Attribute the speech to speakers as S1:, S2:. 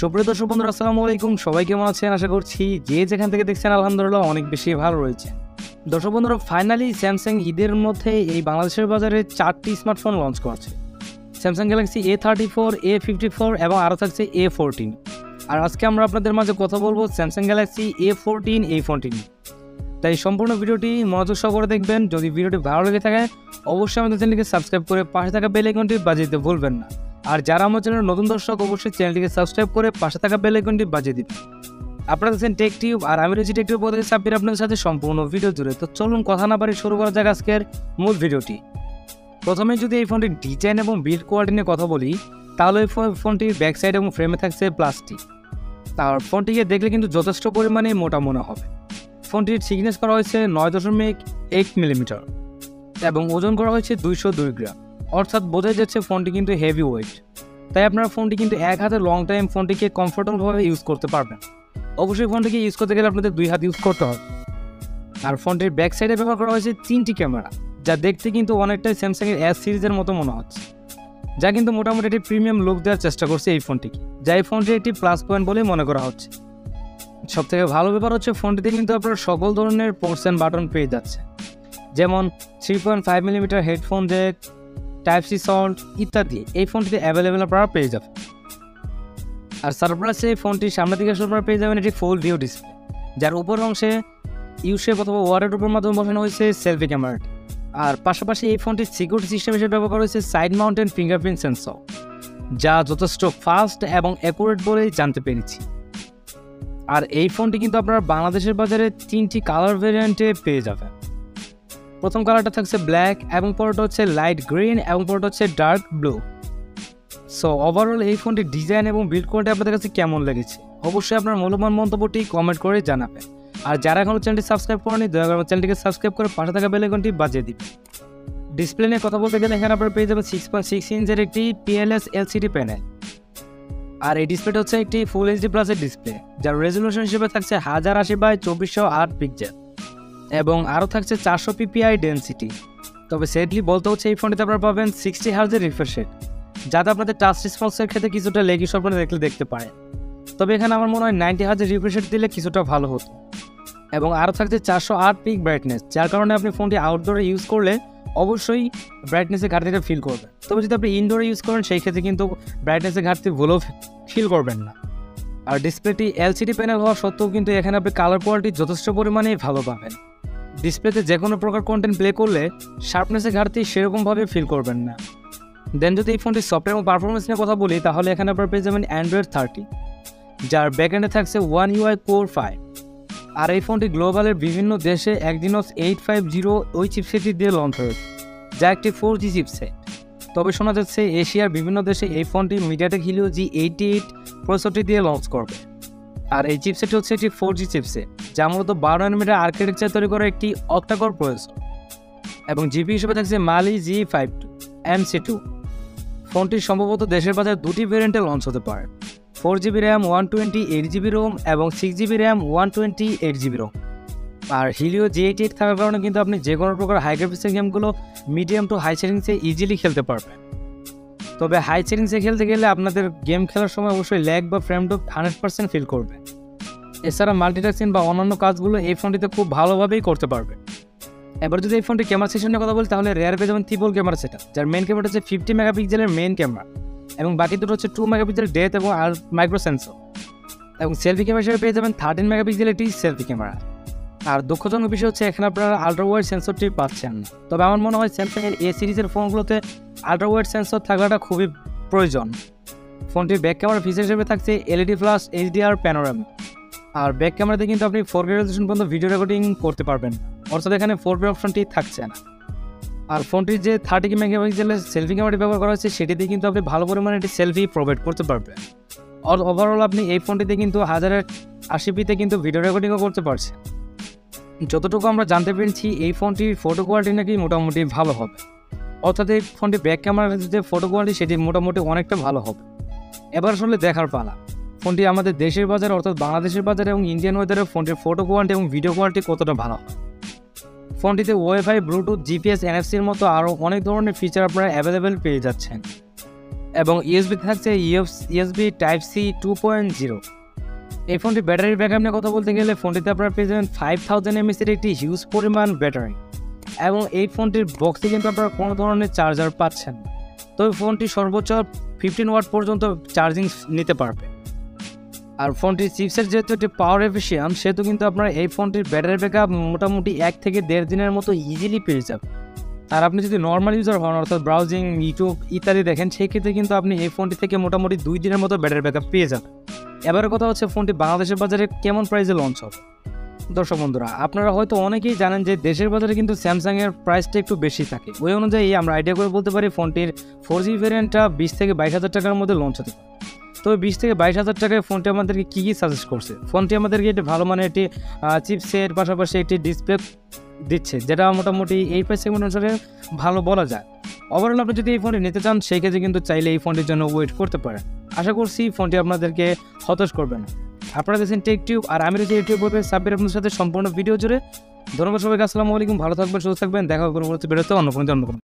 S1: সুপ্রিয় দর্শক বন্ধুরা, আসসালামু আলাইকুম। সবাই কেমন আছেন? আশা করছি যে যেখান থেকে দেখছেন আলহামদুলিল্লাহ অনেক বেশি ভালো রয়েছে। দর্শক বন্ধুরা, ফাইনালি স্যামসাং ঈদের মধ্যে এই বাংলাদেশের বাজারে 4টি স্মার্টফোন লঞ্চ করছে। স্যামসাং গ্যালাক্সি A34, A54 এবং আরও থাকছে A14। আর আজকে আমরা আপনাদের মাঝে কথা বলবো স্যামসাং গ্যালাক্সি A14 এই ফোনটি নিয়ে। তাই সম্পূর্ণ ভিডিওটি মনোযোগ সহকারে দেখবেন। যদি ভিডিওটি ভালো লেগে থাকে অবশ্যই আমাদের চ্যানেলটিকে সাবস্ক্রাইব করে পাশে থাকা বেল আইকনটি বাজিয়ে দিতে ভুলবেন না। আর যারা আমার চ্যানেলের নতুন দর্শক অবশ্যই চ্যানেলটিকে সাবস্ক্রাইব করে পাশে থাকা বেল আইকনটি বাজিয়ে দিবেন। আপনারা দেখছেন টেক টিউব, আর আমি রয়েছি টেক টিউব পদ্ধতি সাব্বির আপনাদের সাথে সম্পূর্ণ ভিডিও জুড়ে। তো চলুন কথা না বাড়িয়ে শুরু করা যাক আজকের মূল ভিডিওটি। প্রথমে যদি এই ফোনটির ডিজাইন এবং বিল্ড কোয়ালিটি নিয়ে কথা বলি, তাহলে এই ফোনটির ব্যাক সাইড এবং ফ্রেমে থাকছে প্লাস্টিক। আর ফোনটিকে দেখলে কিন্তু যথেষ্ট পরিমাণে মোটা মনে হবে। ফোনটির থিকনেস করা হয়েছে 9.8 মিলিমিটার এবং ওজন করা হয়েছে 202 গ্রাম, অর্থাৎ বোঝাই যাচ্ছে ফোনটি কিন্তু হেভি ওয়েট। তাই আপনার ফোনটি কিন্তু এক হাতে লং টাইম ফোনটিকে কমফোর্টেবলভাবে ইউজ করতে পারবেন। অবশ্যই ফোনটিকে ইউজ করতে গেলে আপনাদের 2 হাত ইউজ করতে হবে। আর ফোনটির ব্যাক সাইডে ব্যবহার করা হয়েছে 3টি ক্যামেরা, যা দেখতে কিন্তু অনেকটাই স্যামসাংয়ের S সিরিজের মতো মনে হচ্ছে, যা কিন্তু মোটামুটি একটি প্রিমিয়াম লুক দেওয়ার চেষ্টা করছে এই ফোনটিকে, যা এই ফোনটির একটি প্লাস পয়েন্ট বলেই মনে করা হচ্ছে। সবথেকে ভালো ব্যাপার হচ্ছে ফোনটিতে কিন্তু আপনার সকল ধরনের পোর্টস অ্যান্ড বাটন পেয়ে যাচ্ছে, যেমন 3.5 millimetre headphone Jack, type sea salt ইত্যাদি এই ফোনটিতে অ্যাভেলেবেল আপনারা পেয়ে যাবেন। আর সারপ্রাইজে এই ফোনটির সামনের দিকে আপনারা পেয়ে যাবেন এটি ফুল ভিউ ডিসপ্লে, যার উপর অংশে ইউশেপ অথবা ওয়াটার উপর মাধ্যমে বসানো হয়েছে সেলফি ক্যামেরাটি। আর পাশাপাশি এই ফোনটির সিকিউরিটি সিস্টেম হিসেবে ব্যবহার করা হয়েছে সাইড মাউন্টেন ফিঙ্গারপ্রিন্ট সেন্সর, যা যথেষ্ট ফাস্ট এবং অ্যাকুরেট বলেই জানতে পেরেছি। আর এই ফোনটি কিন্তু আপনারা বাংলাদেশের বাজারে 3টি কালার ভেরিয়েন্টে পেয়ে যাবেন। প্রথম কালারটা থাকছে ব্ল্যাক, এবং পরটা হচ্ছে লাইট গ্রিন, এবং পরটা হচ্ছে ডার্ক ব্লু। সো ওভারঅল এই ফোনটির ডিজাইন এবং বিল্ড কোয়ালিটি আপনাদের কাছে কেমন লেগেছে অবশ্যই আপনার মূল্যবান মন্তব্যটি কমেন্ট করে জানাবেন। আর যারা এখনও চ্যানেলটি সাবস্ক্রাইব করেনি দয়া করে চ্যানেলটিকে সাবস্ক্রাইব করে পাশে থাকা বেল আইকনটি বাজিয়ে দিবেন। ডিসপ্লে নিয়ে কথা বলতে গেলে এখানে আপনারা পেয়ে যাবেন 6.6 ইঞ্চের একটি PLS LCD প্যানেল। আর এই ডিসপ্লেটা হচ্ছে একটি ফুল HD প্লাসের ডিসপ্লে, যার রেজলিউশন হিসেবে থাকছে 1080x2408 পিক্সেল এবং আরও থাকছে 400 ppi ডেনসিটি। তবে সেটলি বলতে হচ্ছে এই ফোনটিতে আপনারা পাবেন 60 হার্জের রিফ্রেশ রেট, যাতে আপনাদের টাচ রেসপন্সের ক্ষেত্রে কিছুটা লেগি স্বপ্নে দেখতে পারেন। তবে এখানে আমার মনে হয় 90 হার্জের রিফ্রেশ রেট দিলে কিছুটা ভালো হতো। এবং আরও থাকছে 408 পিক ব্রাইটনেস, যার কারণে আপনি ফোনটি আউটডোরে ইউজ করলে অবশ্যই ব্রাইটনেসের ঘাটতিটা ফিল করবেন। তবে যদি আপনি ইনডোরে ইউজ করেন সেই ক্ষেত্রে কিন্তু ব্রাইটনেসের ঘাটতি ভুলেও ফিল করবেন না। আর ডিসপ্লেটি LCD প্যানেল হওয়া সত্ত্বেও কিন্তু এখানে আপনি কালার কোয়ালিটি যথেষ্ট পরিমাণে ভালো পাবেন। ডিসপ্লেতে যে কোনো প্রকার কন্টেন্ট প্লে করলে শার্পনেসের ঘাটতি সেরকমভাবে ফিল করবেন না। দেন যদি এই ফোনটির সফটওয়্যার এবং পারফরমেন্স নিয়ে কথা বলি, তাহলে এখানে আপনারা পেয়ে যাবেন Android 30, যার ব্যাকএন্ডে থাকছে One UI Core 5। আর এই ফোনটি গ্লোবালের বিভিন্ন দেশে Exynos 850 ওই চিপসেটটি দিয়ে লঞ্চ হয়েছে, যা একটি 4G চিপসেট। তবে শোনা যাচ্ছে এশিয়ার বিভিন্ন দেশে এই ফোনটি মিডিয়াটেক হিলিও G88 প্রসেসরটি দিয়ে লঞ্চ করবে। আর এই চিপসেটটি হচ্ছে একটি 4G চিপসেট, যা মূলত 12 nanometer আর্কিটেকচার তৈরি করা একটি অক্টাকোর প্রসেসর, এবং জিপি হিসেবে থাকছে Mali G52 MC2। ফোনটি সম্ভবত দেশের বাজারে 2টি ভেরিয়েন্টে লঞ্চ হতে পারে, 4GB RAM 128GB ROM এবং 6GB RAM 128GB ROM। আর হিলিও G88 থাকার কারণে কিন্তু আপনি যে কোনো প্রকার হাই গ্রাফিক্সের গেমগুলো মিডিয়াম টু হাই সেটিংসে ইজিলি খেলতে পারবেন। তবে হাই সেটিংসে খেলতে গেলে আপনাদের গেম খেলার সময় অবশ্যই ল্যাগ বা ফ্রেম ড্রপ 100% ফিল করবে। এছাড়া মাল্টিটাস্কিং বা অন্যান্য কাজগুলো এই ফোনটিতে খুব ভালোভাবেই করতে পারবে। এবার যদি এই ফোনটির ক্যামেরা সেকশন নিয়ে কথা বলি, তাহলে রেয়ার পেয়ে যাবেন ট্রিপল ক্যামেরা সেটআপ, যার মেন ক্যামেরা হচ্ছে 50 মেগাপিক্সেলের মেন ক্যামেরা, এবং বাকি দুটো হচ্ছে 2 মেগাপিক্সেল ডেপথ এবং মাইক্রো সেন্সর। এবং সেলফি ক্যামেরা হিসেবে পেয়ে যাবেন 13 মেগাপিক্সেলের একটি সেলফি ক্যামেরা। আর দুঃখজনক বিষয় হচ্ছে এখানে আপনারা আল্ট্রা ওয়াইড সেন্সরটি পাচ্ছেন না। তবে আমার মনে হয় স্যামসাংয়ের A সিরিজের ফোনগুলোতে আল্ট্রা ওয়াইড সেন্সর থাকাটা খুবই প্রয়োজন। ফোনটির ব্যাক ক্যামেরা ফিচার হিসেবে থাকছে LED ফ্ল্যাশ HDR প্যানোরামা। আর ব্যাক ক্যামেরাতে কিন্তু আপনি 4K রেজলিউশন পর্যন্ত ভিডিও রেকর্ডিং করতে পারবেন, অর্থাৎ এখানে 4K অপশনটি থাকছে না। আর ফোনটির যে 30 মেগাপিক্সেলের সেলফি ক্যামেরাটি ব্যবহার করা হয়েছে সেটিতে কিন্তু আপনি ভালো পরিমাণে একটি সেলফি প্রোভাইড করতে পারবেন। আর ওভারঅল আপনি এই ফোনটিতে কিন্তু 1080pতে কিন্তু ভিডিও রেকর্ডিংও করতে পারছেন। যতটুকু আমরা জানতে পেরেছি এই ফোনটির ফটো কোয়ালিটি নাকি মোটামুটি ভালো হবে, অর্থাৎ এই ফোনটির ব্যাক ক্যামেরার যে ফটো কোয়ালিটি সেটি মোটামুটি অনেকটা ভালো হবে। এবার আসলে দেখার পালা ফোনটি আমাদের দেশের বাজারে অর্থাৎ বাংলাদেশের বাজারে এবং ইন্ডিয়ান ওয়েদারে ফোনটির ফটো কোয়ালিটি এবং ভিডিও কোয়ালিটি কতটা ভালো হয়। ফোনটিতে ওয়াইফাই, ব্লুটুথ, GPS, NFC এর মতো আরও অনেক ধরনের ফিচার আপনারা অ্যাভেলেবেল পেয়ে যাচ্ছেন। এবং ইউএসবি থাকছে ইউএসবি টাইপ সি 2.0। এই ফোনটির ব্যাটারি ব্যাকআপ নিয়ে কথা বলতে গেলে ফোনটিতে আপনারা পেয়ে যাবেন 5000 mAh এর একটি হিউজ পরিমাণ ব্যাটারি, এবং এই ফোনটির বক্সে কিন্তু আপনারা কোনো ধরনের চার্জার পাচ্ছেন না। তবে ফোনটি সর্বোচ্চ 15 ওয়াট পর্যন্ত চার্জিং নিতে পারবে। আর ফোনটির চিপসেট যেহেতু একটি পাওয়ার এফিশিয়েন্ট, সেহেতু কিন্তু আপনারা এই ফোনটির ব্যাটারি ব্যাকআপ মোটামুটি 1 থেকে 1.5 দিনের মতো ইজিলি পেয়ে যাবেন। আর আপনি যদি নর্মাল ইউজার হন, অর্থাৎ ব্রাউজিং, ইউটিউব ইত্যাদি দেখেন, সেই ক্ষেত্রে কিন্তু আপনি এই ফোনটি থেকে মোটামুটি 2 দিনের মতো ব্যাটারি ব্যাকআপ পেয়ে যাবেন। এবারে কথা হচ্ছে ফোনটি বাংলাদেশের বাজারে কেমন প্রাইসে লঞ্চ হবে। দর্শক বন্ধুরা, আপনারা হয়তো অনেকেই জানেন যে দেশের বাজারে কিন্তু স্যামসাংয়ের প্রাইসটা একটু বেশি থাকে। ওই অনুযায়ী আমরা আইডিয়া করে বলতে পারি ফোনটির 4G ভ্যারিয়েন্টটা 20 থেকে 22 হাজার টাকার মধ্যে লঞ্চ হতে পারে। তবে 20 থেকে 22 হাজার টাকায় ফোনটি আমাদেরকে কী সাজেস্ট করছে? ফোনটি আমাদেরকে একটি ভালো মানের একটি চিপসের পাশাপাশি একটি ডিসপ্লে দিচ্ছে, যেটা মোটামুটি এই প্রাইস সেগমেন্ট অনুসারে ভালো বলা যায়। ওভারঅল আপনি যদি এই ফোনটি নিতে চান, সেই ক্ষেত্রে কিন্তু চাইলে এই ফোনটির জন্য ওয়েট করতে পারেন। আশা করছি ফোনটি আপনাদেরকে হতাশ করবে না। আপনারা দেখছেন টেক টিউব, আর আমি রয়েছি ইউটিউব বলবে সাব্বির আপনাদের সাথে সম্পূর্ণ ভিডিও জুড়ে। ধন্যবাদ সবাইকে, আসসালামু আলাইকুম, ভালো থাকবেন, সুস্থ থাকবেন, দেখা হবে পরবর্তী ভিডিওতে অন্য কোনো জন্ম।